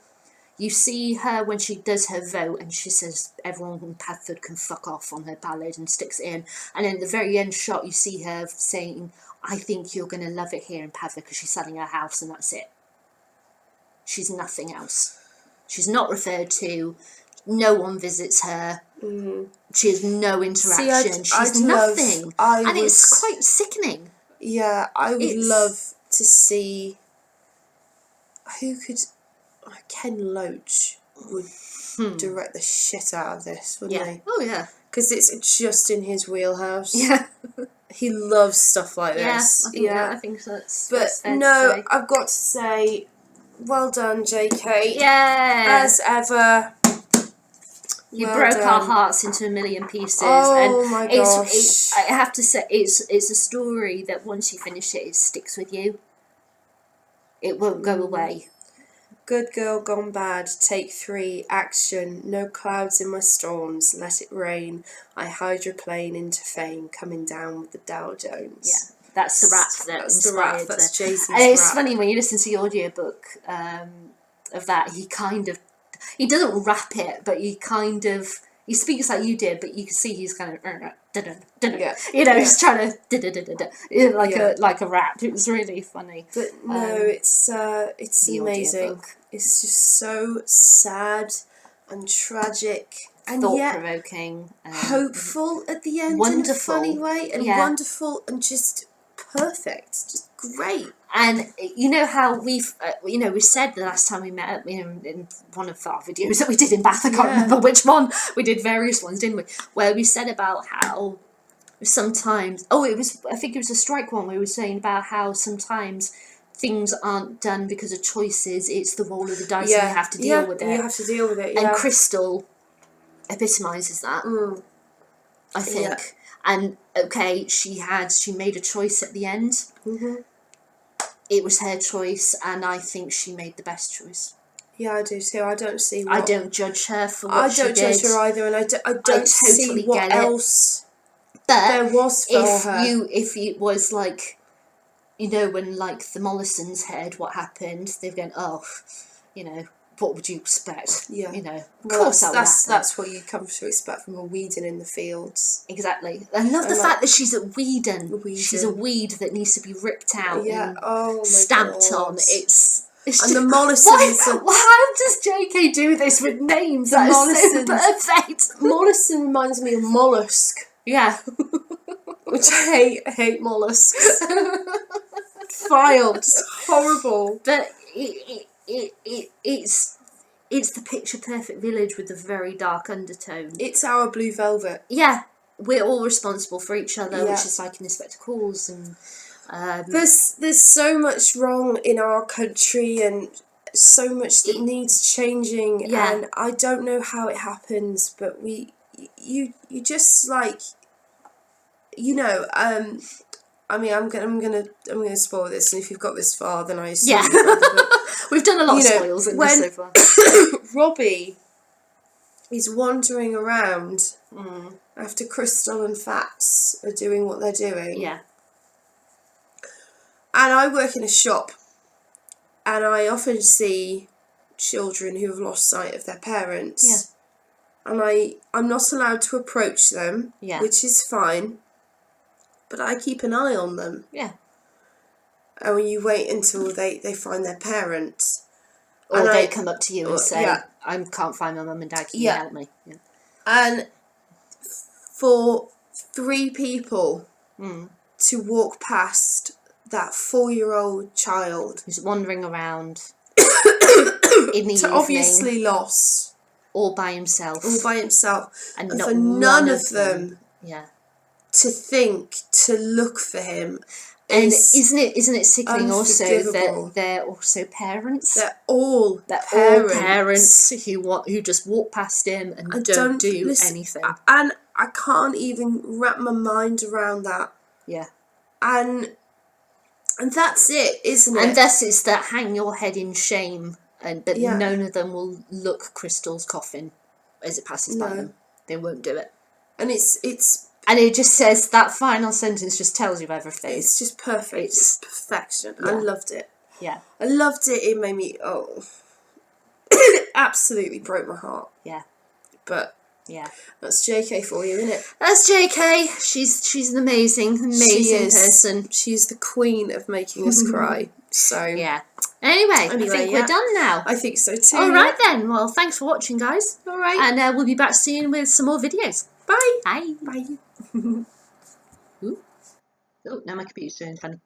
You see her when she does her vote, and she says everyone in Padford can fuck off on her ballad and sticks it in. And then at the very end shot, you see her saying, I think you're going to love it here in Padford, because she's selling her house, and that's it. She's nothing else. She's not referred to. No one visits her. She has no interaction. She's nothing. It's quite sickening. Yeah, I would love to see who could... Ken Loach would direct the shit out of this, wouldn't he? Oh, yeah. Because it's just in his wheelhouse. Yeah. He loves stuff like this. I think that's... But no, I've got to say, well done, JK. Yeah. As ever. You broke our hearts into a million pieces. Oh, my gosh. I have to say, it's a story that once you finish it sticks with you. It won't go away. Good Girl Gone Bad, Take 3, Action, No Clouds in My Storms, Let It Rain, I Hydroplane into Fame, Coming Down with the Dow Jones. Yeah, that's the rap that That's inspired the rap, that's Jay-Z's And it's rap. funny, when you listen to the audiobook of that, he doesn't rap it, but he speaks like you did, but you can see he's kind of he's trying to like a rap. It was really funny. But no, it's amazing. Audiobook. It's just so sad and tragic and thought-provoking, hopeful at the end, wonderful in a funny way, and wonderful and just perfect, just great. And you know how we said the last time we met, in one of our videos that we did in Bath, I can't remember which one, we did various ones, didn't we, where we said about how sometimes, I think it was a strike one, where we were saying about how sometimes things aren't done because of choices, it's the roll of the dice and you have to deal with it. You have to deal with it, And Crystal epitomises that, I think. Yeah. And, she made a choice at the end. Mm-hmm. It was her choice, and I think she made the best choice. Yeah, I do too. I don't see I don't judge her for what she did. I don't judge her either, and I don't see what else there was for her. If it was like, when like the Mollisons heard what happened, they're going, what would you expect? Yeah. Of course that's what you come to expect from a Whedon in the fields. Exactly. I love the fact that she's at Whedon. She's a weed that needs to be ripped out and stamped on. It's and the Mollisons. How does JK do this with names? That is so perfect. Mollison reminds me of mollusk. Yeah. Which I hate mollusks. Vile, just horrible. But it's the picture perfect village with a very dark undertone. It's our Blue Velvet. Yeah, we're all responsible for each other, which is like in Inspector Calls, and there's so much wrong in our country and so much that needs changing. Yeah. And I don't know how it happens, but you just like, I mean, I'm gonna spoil this, and if you've got this far, then I assume you've read the book. We've done a lot of spoils in this so far. Robbie is wandering around after Crystal and Fats are doing what they're doing. Yeah. And I work in a shop, and I often see children who have lost sight of their parents. Yeah. And I'm not allowed to approach them, which is fine, but I keep an eye on them. Yeah. And when you wait until they find their parents. Or they come up to you and say, I can't find my mum and dad, can you help me? Yeah. And for 3 people to walk past that 4-year-old child who's wandering around in the evening, obviously lost, all by himself, and not for none one of them yeah, to think to look for him. and isn't it sickening also unforgivable. that they're also parents? They're all all parents who just walk past him and don't do anything. And I can't even wrap my mind around that. Yeah. And that's it, isn't it? And thus it's that hang your head in shame, but none of them will look Crystal's coffin as it passes by them. They won't do it. And it's and it just says, that final sentence just tells you everything. It's just perfect. It's perfection. Yeah. I loved it. Yeah. I loved it. It made me, it absolutely broke my heart. Yeah. But yeah, that's JK for you, isn't it? That's JK. She's an amazing person. She's the queen of making us cry. So yeah. Anyway, I think we're done now. I think so too. All right then. Well, thanks for watching, guys. All right. And we'll be back soon with some more videos. Bye. Bye. Bye. Ooh. Oh, now my computer's turning funny.